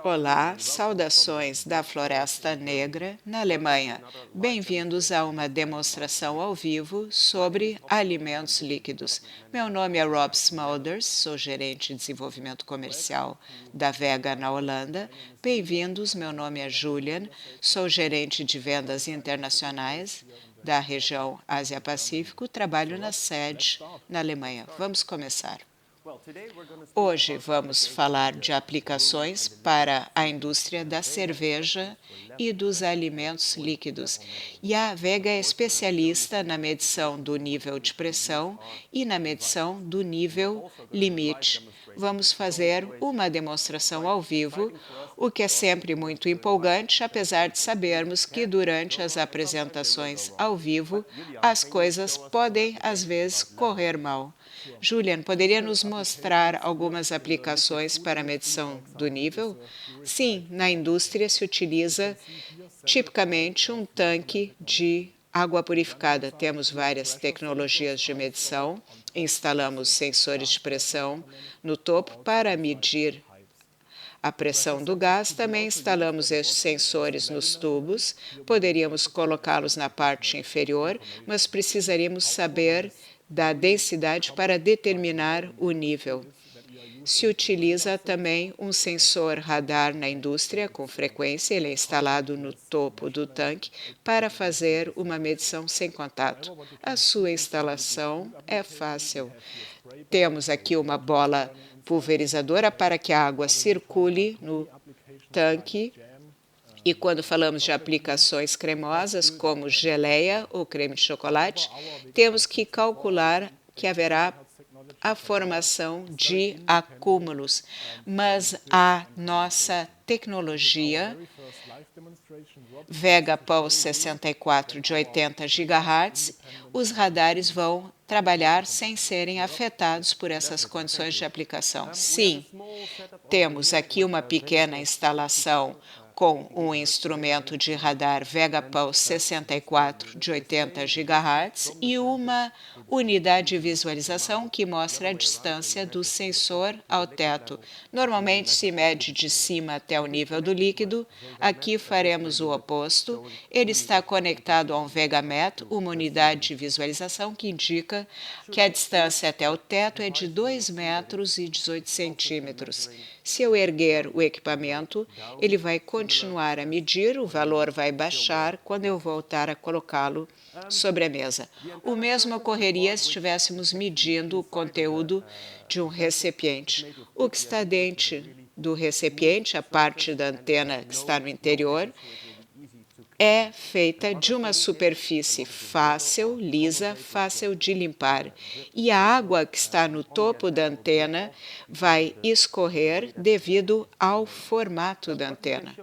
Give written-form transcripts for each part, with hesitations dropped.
Olá, saudações da Floresta Negra, na Alemanha. Bem-vindos a uma demonstração ao vivo sobre alimentos líquidos. Meu nome é Rob Smulders, sou gerente de desenvolvimento comercial da Vega na Holanda. Bem-vindos, meu nome é Julian, sou gerente de vendas internacionais da região Ásia-Pacífico, trabalho na sede na Alemanha. Vamos começar. Hoje vamos falar de aplicações para a indústria da cerveja e dos alimentos líquidos. E a Vega é especialista na medição do nível de pressão e na medição do nível limite. Vamos fazer uma demonstração ao vivo, o que é sempre muito empolgante, apesar de sabermos que durante as apresentações ao vivo as coisas podem às vezes correr mal. Julian, poderia nos mostrar algumas aplicações para a medição do nível? Sim, na indústria se utiliza tipicamente um tanque de água purificada. Temos várias tecnologias de medição, instalamos sensores de pressão no topo para medir a pressão do gás. Também instalamos estes sensores nos tubos, poderíamos colocá-los na parte inferior, mas precisaríamos saber da densidade para determinar o nível. Se utiliza também um sensor radar na indústria com frequência, ele é instalado no topo do tanque para fazer uma medição sem contato. A sua instalação é fácil. Temos aqui uma bola pulverizadora para que a água circule no tanque. E quando falamos de aplicações cremosas, como geleia ou creme de chocolate, temos que calcular que haverá a formação de acúmulos. Mas a nossa tecnologia Vega Pulse 64 de 80 GHz, os radares vão trabalhar sem serem afetados por essas condições de aplicação. Sim, temos aqui uma pequena instalação com um instrumento de radar Vega Pulse 64 de 80 GHz e uma unidade de visualização que mostra a distância do sensor ao teto. Normalmente se mede de cima até o nível do líquido, aqui faremos o oposto. Ele está conectado a um VegaMet, uma unidade de visualização que indica que a distância até o teto é de 2 metros e 18 centímetros. Se eu erguer o equipamento, ele vai continuar a medir, o valor vai baixar quando eu voltar a colocá-lo sobre a mesa. O mesmo ocorreria se estivéssemos medindo o conteúdo de um recipiente. O que está dentro do recipiente, a parte da antena que está no interior, é feita de uma superfície fácil, lisa, fácil de limpar. E a água que está no topo da antena vai escorrer devido ao formato da antena.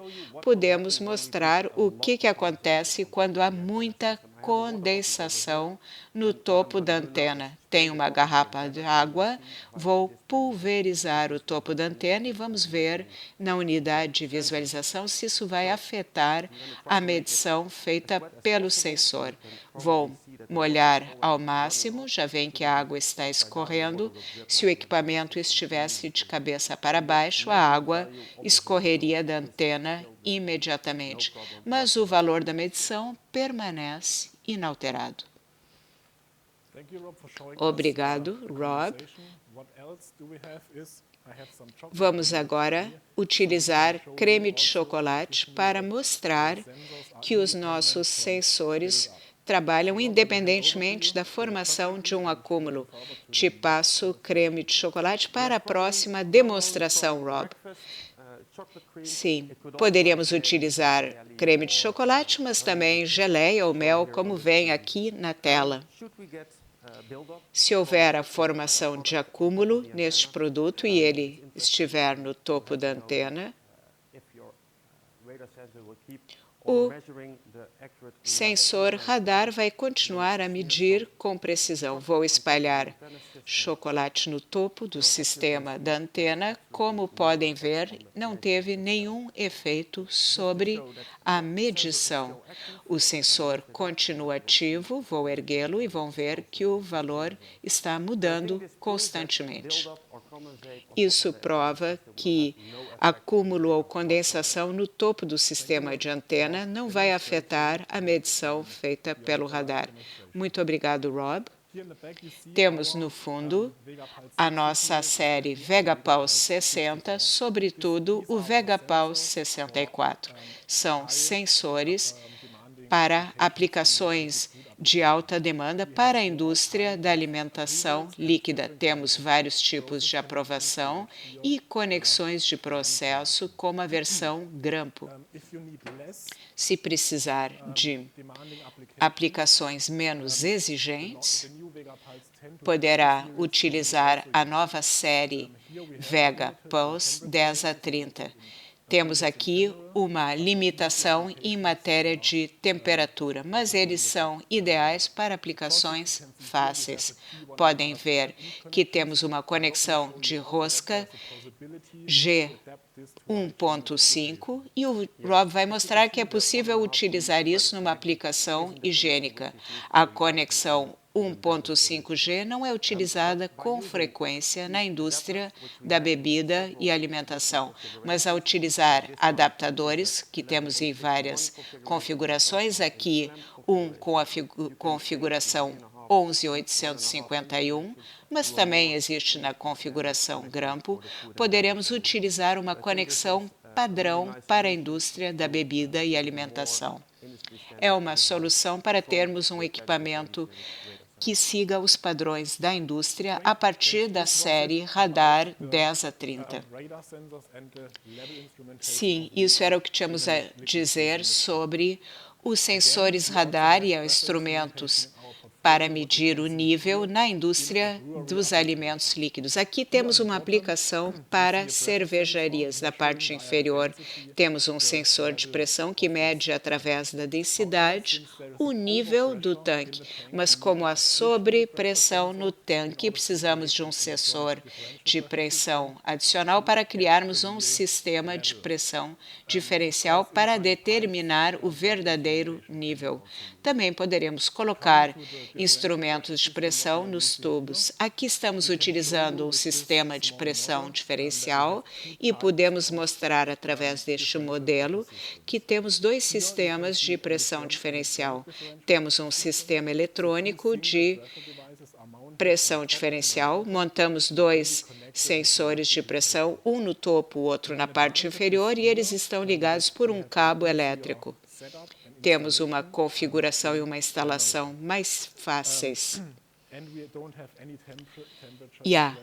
Podemos mostrar o que acontece quando há muita condensação no topo da antena. Tem uma garrafa de água, vou pulverizar o topo da antena e vamos ver na unidade de visualização se isso vai afetar a medição feita pelo sensor. Vou molhar ao máximo, já vem que a água está escorrendo. Se o equipamento estivesse de cabeça para baixo, a água escorreria da antena imediatamente, mas o valor da medição permanece inalterado. Obrigado, Rob. Vamos agora utilizar creme de chocolate para mostrar que os nossos sensores trabalham independentemente da formação de um acúmulo. Te passo creme de chocolate para a próxima demonstração, Rob. Sim, poderíamos utilizar creme de chocolate, mas também geleia ou mel, como vem aqui na tela. Se houver a formação de acúmulo neste produto e ele estiver no topo da antena, o sensor radar vai continuar a medir com precisão. Vou espalhar chocolate no topo do sistema da antena. Como podem ver, não teve nenhum efeito sobre a medição. O sensor continua ativo, vou erguê-lo e vão ver que o valor está mudando constantemente. Isso prova que acúmulo ou condensação no topo do sistema de antena não vai afetar a medição feita pelo radar. Muito obrigado, Rob. Temos, no fundo, a nossa série VegaPulse 60, sobretudo o VegaPulse 64. São sensores para aplicações de alta demanda para a indústria da alimentação líquida. Temos vários tipos de aprovação e conexões de processo, como a versão grampo. Se precisar de aplicações menos exigentes, poderá utilizar a nova série VegaPulse 10 a 30. Temos aqui uma limitação em matéria de temperatura, mas eles são ideais para aplicações fáceis. Podem ver que temos uma conexão de rosca G1.5 e o Rob vai mostrar que é possível utilizar isso numa aplicação higiênica. A conexão 1.5G não é utilizada com frequência na indústria da bebida e alimentação, mas ao utilizar adaptadores, que temos em várias configurações, aqui um com a configuração 11851, mas também existe na configuração grampo, poderemos utilizar uma conexão padrão para a indústria da bebida e alimentação. É uma solução para termos um equipamento que siga os padrões da indústria a partir da série Radar 10 a 30. Sim, isso era o que tínhamos a dizer sobre os sensores radar e instrumentos para medir o nível na indústria dos alimentos líquidos. Aqui temos uma aplicação para cervejarias. Na parte inferior, temos um sensor de pressão que mede através da densidade o nível do tanque. Mas como há sobrepressão no tanque, precisamos de um sensor de pressão adicional para criarmos um sistema de pressão diferencial para determinar o verdadeiro nível. Também poderemos colocar instrumentos de pressão nos tubos. Aqui estamos utilizando um sistema de pressão diferencial e podemos mostrar através deste modelo que temos dois sistemas de pressão diferencial. Temos um sistema eletrônico de pressão diferencial, montamos dois sensores de pressão, um no topo, o outro na parte inferior, e eles estão ligados por um cabo elétrico. Temos uma configuração e uma instalação mais fáceis. E a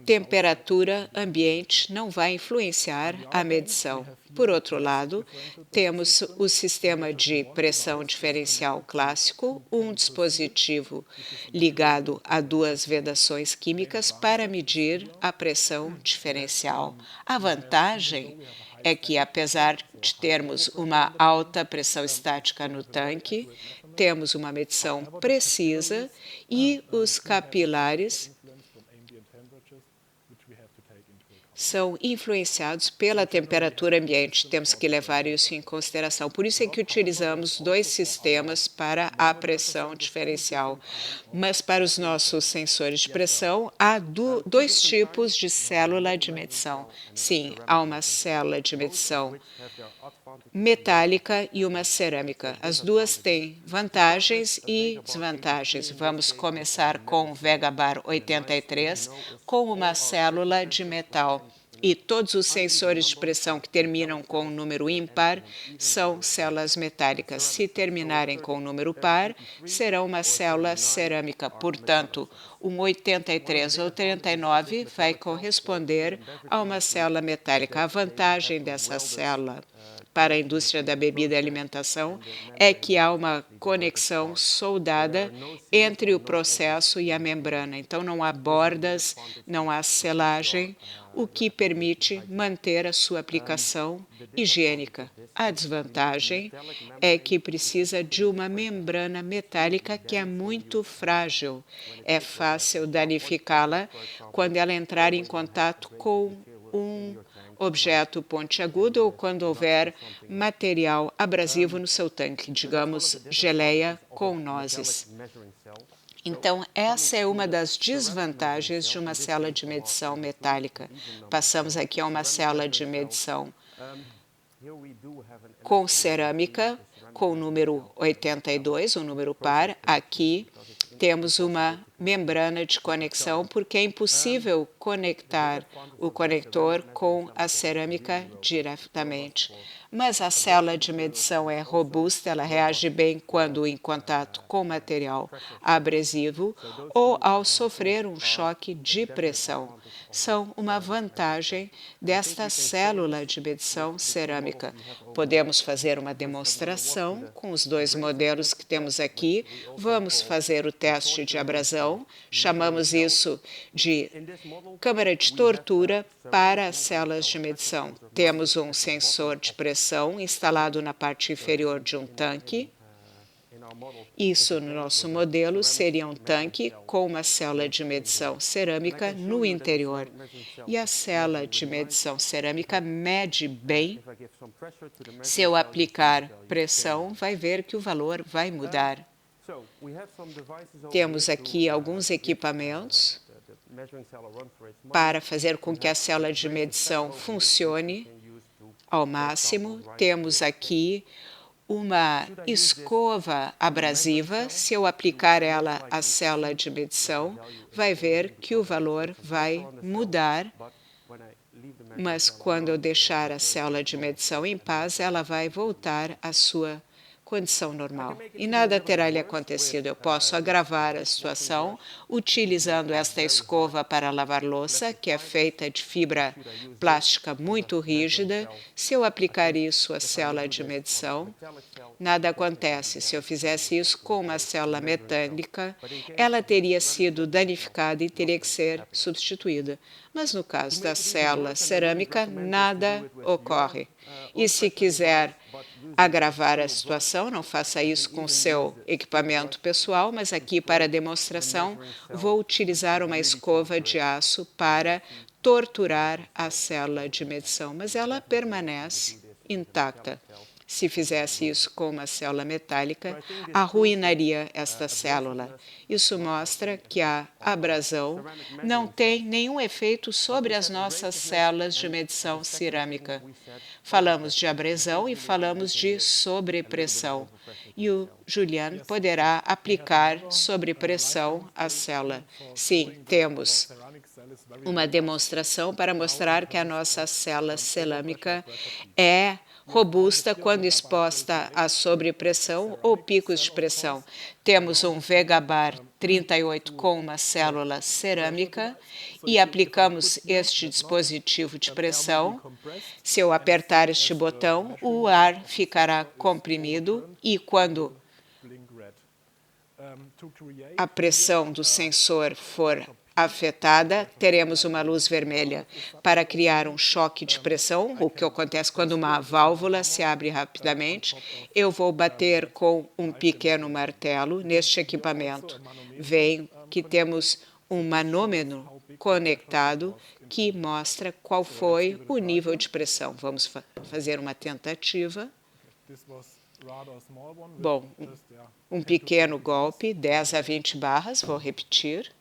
temperatura ambiente não vai influenciar a medição. Por outro lado, temos o sistema de pressão diferencial clássico, um dispositivo ligado a duas vedações químicas para medir a pressão diferencial. A vantagem é que, apesar de termos uma alta pressão estática no tanque, temos uma medição precisa e os capilares são influenciados pela temperatura ambiente. Temos que levar isso em consideração. Por isso é que utilizamos dois sistemas para a pressão diferencial. Mas para os nossos sensores de pressão, há dois tipos de célula de medição. Sim, há uma célula de medição metálica e uma cerâmica. As duas têm vantagens e desvantagens. Vamos começar com o VegaBar 83, com uma célula de metal. E todos os sensores de pressão que terminam com um número ímpar são células metálicas. Se terminarem com um número par, serão uma célula cerâmica. Portanto, um 83 ou 39 vai corresponder a uma célula metálica. A vantagem dessa célula para a indústria da bebida e alimentação é que há uma conexão soldada entre o processo e a membrana. Então, não há bordas, não há selagem, o que permite manter a sua aplicação higiênica. A desvantagem é que precisa de uma membrana metálica que é muito frágil. É fácil danificá-la quando ela entrar em contato com um objeto pontiagudo ou quando houver material abrasivo no seu tanque, digamos, geleia com nozes. Então, essa é uma das desvantagens de uma célula de medição metálica. Passamos aqui a uma célula de medição com cerâmica, com o número 82, o número par. Aqui temos uma membrana de conexão, porque é impossível conectar o conector com a cerâmica diretamente. Mas a célula de medição é robusta, ela reage bem quando em contato com material abrasivo ou ao sofrer um choque de pressão. São uma vantagem desta célula de medição cerâmica. Podemos fazer uma demonstração com os dois modelos que temos aqui. Vamos fazer o teste de abrasão. Chamamos isso de câmara de tortura para as células de medição. Temos um sensor de pressão instalado na parte inferior de um tanque. Isso, no nosso modelo, seria um tanque com uma célula de medição cerâmica no interior. E a célula de medição cerâmica mede bem. Se eu aplicar pressão, vai ver que o valor vai mudar. Temos aqui alguns equipamentos para fazer com que a célula de medição funcione ao máximo. Temos aqui uma escova abrasiva. Se eu aplicar ela à célula de medição, vai ver que o valor vai mudar, mas quando eu deixar a célula de medição em paz, ela vai voltar à sua condição normal. E nada terá lhe acontecido. Eu posso agravar a situação utilizando esta escova para lavar louça, que é feita de fibra plástica muito rígida. Se eu aplicar isso à célula de medição, nada acontece. Se eu fizesse isso com uma célula metálica, ela teria sido danificada e teria que ser substituída. Mas no caso da célula cerâmica, nada ocorre. E se quiser agravar a situação, não faça isso com o seu equipamento pessoal, mas aqui para demonstração vou utilizar uma escova de aço para torturar a célula de medição, mas ela permanece intacta. Se fizesse isso com uma célula metálica, arruinaria esta célula. Isso mostra que a abrasão não tem nenhum efeito sobre as nossas células de medição cerâmica. Falamos de abrasão e falamos de sobrepressão. E o Julian poderá aplicar sobrepressão à célula. Sim, temos uma demonstração para mostrar que a nossa célula cerâmica é robusta quando exposta à sobrepressão ou picos de pressão. Temos um Vegabar 38 com uma célula cerâmica e aplicamos este dispositivo de pressão. Se eu apertar este botão, o ar ficará comprimido e quando a pressão do sensor for afetada, teremos uma luz vermelha para criar um choque de pressão, o que acontece quando uma válvula se abre rapidamente. Eu vou bater com um pequeno martelo neste equipamento. Veem que temos um manômetro conectado que mostra qual foi o nível de pressão. Vamos fazer uma tentativa. Bom, um pequeno golpe, 10 a 20 barras, vou repetir.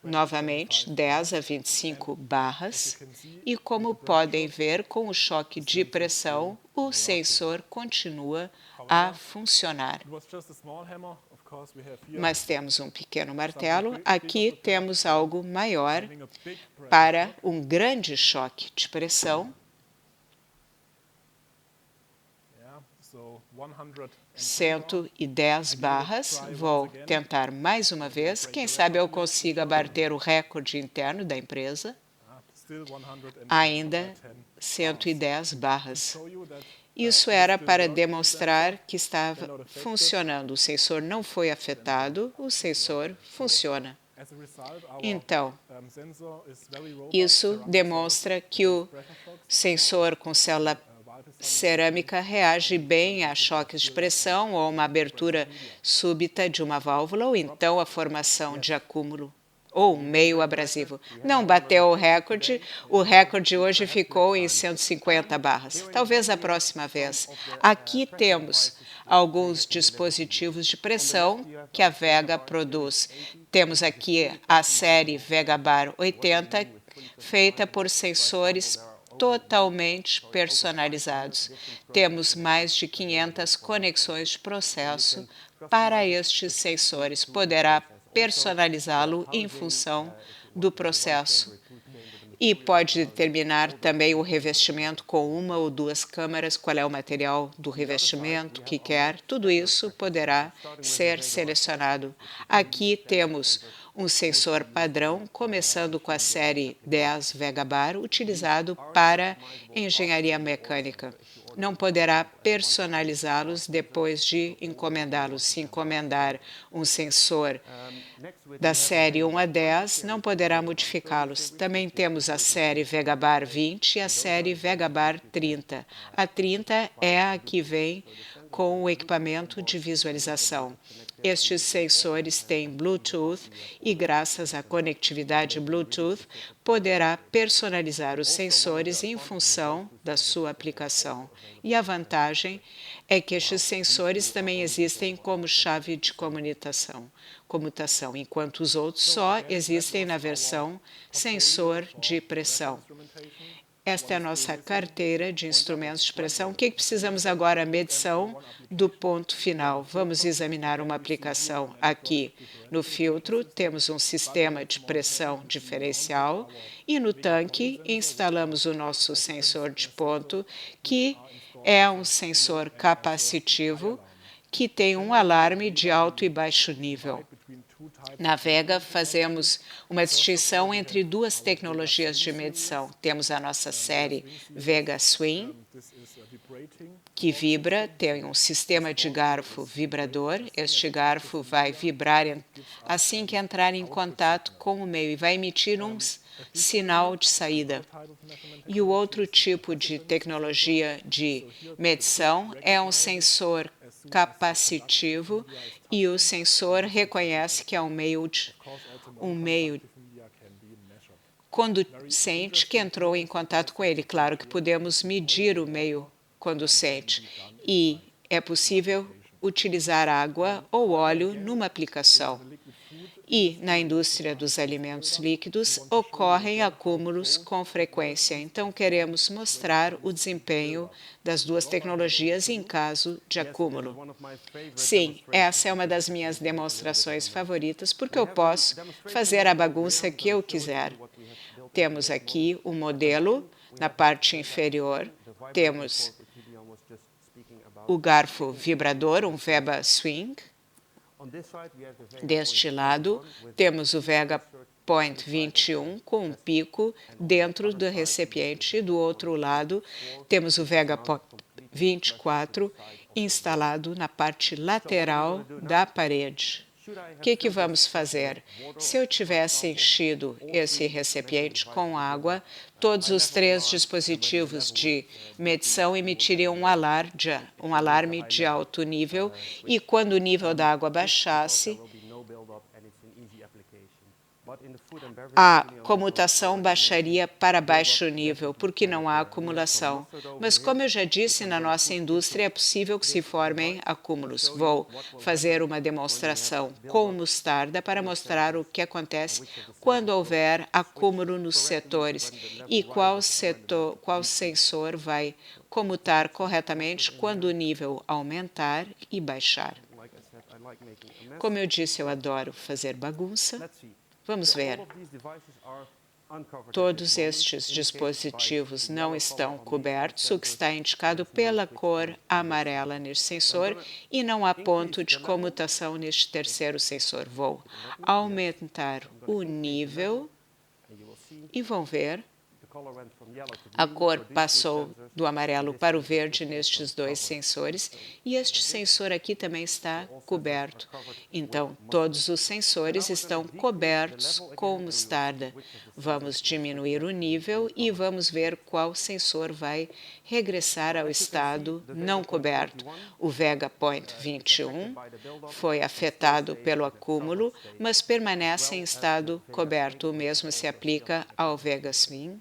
Novamente, 10 a 25 barras. E como podem ver, com o choque de pressão, o sensor continua a funcionar. Mas temos um pequeno martelo. Aqui temos algo maior para um grande choque de pressão. 110 barras. Vou tentar mais uma vez. Quem sabe eu consiga bater o recorde interno da empresa. Ainda 110 barras. Isso era para demonstrar que estava funcionando. O sensor não foi afetado, o sensor funciona. Então, isso demonstra que o sensor com célula cerâmica reage bem a choques de pressão ou uma abertura súbita de uma válvula ou então a formação de acúmulo ou meio abrasivo. Não bateu o recorde hoje ficou em 150 barras. Talvez a próxima vez. Aqui temos alguns dispositivos de pressão que a Vega produz. Temos aqui a série Vegabar 80, feita por sensores totalmente personalizados. Temos mais de 500 conexões de processo para estes sensores. Poderá personalizá-lo em função do processo e pode determinar também o revestimento com uma ou duas câmaras, qual é o material do revestimento que quer. Tudo isso poderá ser selecionado. Aqui temos um sensor padrão, começando com a série 10 Vegabar, utilizado para engenharia mecânica. Não poderá personalizá-los depois de encomendá-los. Se encomendar um sensor da série 1 a 10, não poderá modificá-los. Também temos a série Vegabar 20 e a série Vegabar 30. A 30 é a que vem com o equipamento de visualização. Estes sensores têm Bluetooth e, graças à conectividade Bluetooth, poderá personalizar os sensores em função da sua aplicação. E a vantagem é que estes sensores também existem como chave de comutação, enquanto os outros só existem na versão sensor de pressão. Esta é a nossa carteira de instrumentos de pressão. O que precisamos agora? Medição do ponto final. Vamos examinar uma aplicação aqui no filtro. Temos um sistema de pressão diferencial e no tanque instalamos o nosso sensor de ponto, que é um sensor capacitivo que tem um alarme de alto e baixo nível. Na Vega, fazemos uma distinção entre duas tecnologias de medição. Temos a nossa série Vega Swing, que vibra, tem um sistema de garfo vibrador. Este garfo vai vibrar assim que entrar em contato com o meio e vai emitir um sinal de saída. E o outro tipo de tecnologia de medição é um sensor capacitivo e o sensor reconhece que é um meio conducente que entrou em contato com ele. Claro que podemos medir o meio conducente e é possível utilizar água ou óleo numa aplicação. E na indústria dos alimentos líquidos ocorrem acúmulos com frequência. Então, queremos mostrar o desempenho das duas tecnologias em caso de acúmulo. Sim, essa é uma das minhas demonstrações favoritas, porque eu posso fazer a bagunça que eu quiser. Temos aqui o modelo, na parte inferior, temos o garfo vibrador, um Vega Swing. Deste lado, temos o Vega Point 21 com um pico dentro do recipiente e do outro lado temos o Vega Point 24 instalado na parte lateral da parede. O que vamos fazer? Se eu tivesse enchido esse recipiente com água, todos os três dispositivos de medição emitiriam um alarme de alto nível e, quando o nível da água baixasse, a comutação baixaria para baixo nível, porque não há acumulação. Mas, como eu já disse, na nossa indústria é possível que se formem acúmulos. Vou fazer uma demonstração com mostarda para mostrar o que acontece quando houver acúmulo nos setores e qual sensor vai comutar corretamente quando o nível aumentar e baixar. Como eu disse, eu adoro fazer bagunça. Vamos ver. Todos estes dispositivos não estão cobertos, o que está indicado pela cor amarela neste sensor, e não há ponto de comutação neste terceiro sensor. Vou aumentar o nível e vão ver A cor passou do amarelo para o verde nestes dois sensores e este sensor aqui também está coberto. Então, todos os sensores estão cobertos com mostarda. Vamos diminuir o nível e vamos ver qual sensor vai regressar ao estado não coberto. O Vega Point 21 foi afetado pelo acúmulo, mas permanece em estado coberto. O mesmo se aplica ao Vega Swing,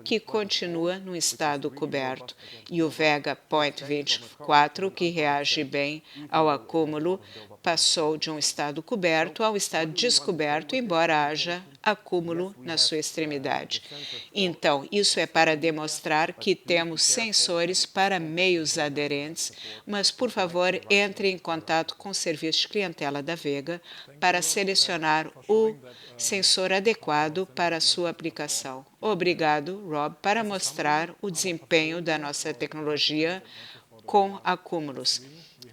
que continua no estado coberto, e o Vega Point 24, que reage bem ao acúmulo, passou de um estado coberto ao estado descoberto, embora haja acúmulo na sua extremidade. Então, isso é para demonstrar que temos sensores para meios aderentes, mas, por favor, entre em contato com o serviço de clientela da Vega para selecionar o sensor adequado para a sua aplicação. Obrigado, Rob, para mostrar o desempenho da nossa tecnologia com acúmulos.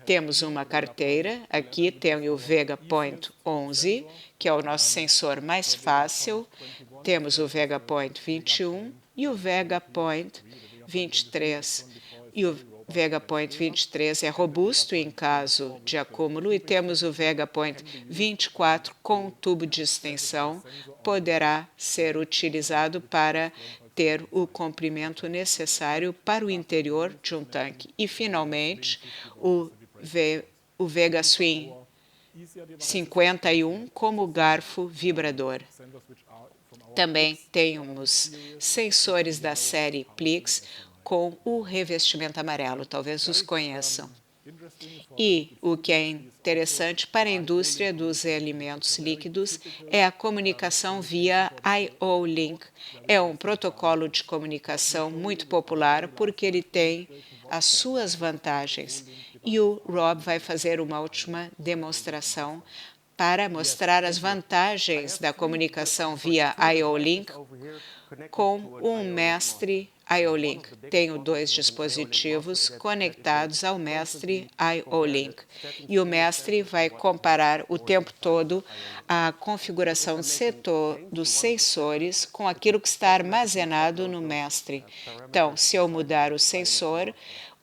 Temos uma carteira, aqui tem o Vega Point 11, que é o nosso sensor mais fácil. Temos o Vega Point 21 e o Vega Point 23. E o Vega Point 23 é robusto em caso de acúmulo e temos o Vega Point 24 com tubo de extensão, poderá ser utilizado para ter o comprimento necessário para o interior de um tanque. E, finalmente, o Vega Swing 51 como garfo vibrador. Também temos sensores da série Plix com o revestimento amarelo, talvez os conheçam. E o que é interessante para a indústria dos alimentos líquidos é a comunicação via IO-Link. É um protocolo de comunicação muito popular porque ele tem as suas vantagens. E o Rob vai fazer uma última demonstração para mostrar as vantagens da comunicação via IO-Link com um mestre IO-Link. Tenho dois dispositivos conectados ao mestre IO-Link. E o mestre vai comparar o tempo todo a configuração do setor dos sensores com aquilo que está armazenado no mestre. Então, se eu mudar o sensor,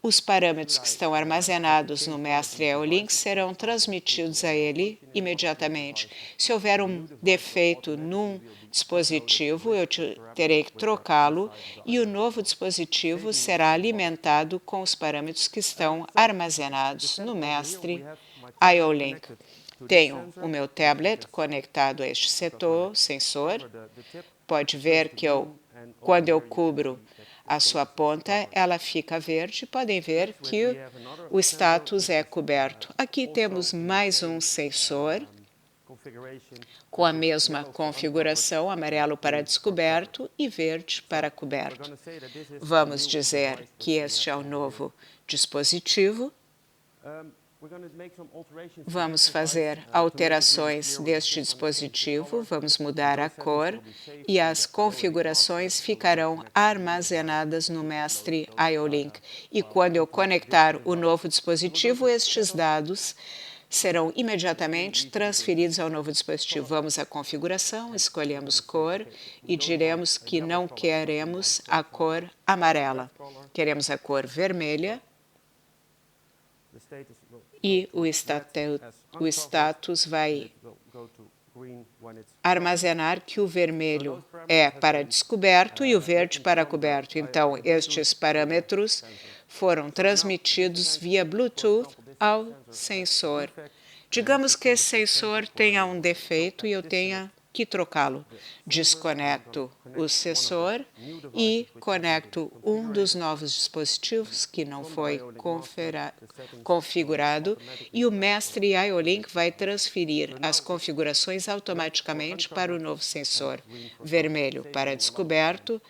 os parâmetros que estão armazenados no mestre IO-Link serão transmitidos a ele imediatamente. Se houver um defeito num dispositivo, eu terei que trocá-lo e o novo dispositivo será alimentado com os parâmetros que estão armazenados no mestre IO-Link. Tenho o meu tablet conectado a este sensor. Pode ver que quando eu cubro a sua ponta, ela fica verde. Podem ver que o status é coberto. Aqui temos mais um sensor com a mesma configuração, amarelo para descoberto e verde para coberto. Vamos dizer que este é o novo dispositivo. Vamos fazer alterações deste dispositivo, vamos mudar a cor e as configurações ficarão armazenadas no mestre IO-Link. E quando eu conectar o novo dispositivo, estes dados serão imediatamente transferidos ao novo dispositivo. Vamos à configuração, escolhemos cor e diremos que não queremos a cor amarela. Queremos a cor vermelha. E o status vai armazenar que o vermelho é para descoberto e o verde para coberto. Então, estes parâmetros foram transmitidos via Bluetooth ao sensor. Digamos que esse sensor tenha um defeito e eu tenha que trocá-lo. Desconecto o sensor e conecto um dos novos dispositivos que não foi configurado e o mestre IO-Link vai transferir as configurações automaticamente para o novo sensor. Vermelho para descoberto,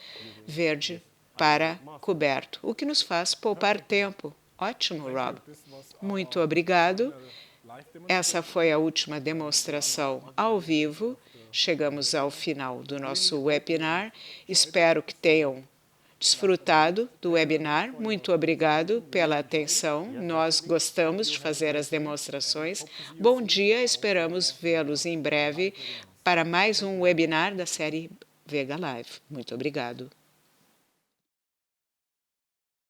verde para coberto, o que nos faz poupar tempo. Ótimo, Rob. Muito obrigado. Essa foi a última demonstração ao vivo. Chegamos ao final do nosso webinar. Espero que tenham desfrutado do webinar. Muito obrigado pela atenção. Nós gostamos de fazer as demonstrações. Bom dia, esperamos vê-los em breve para mais um webinar da série Vega Live. Muito obrigado.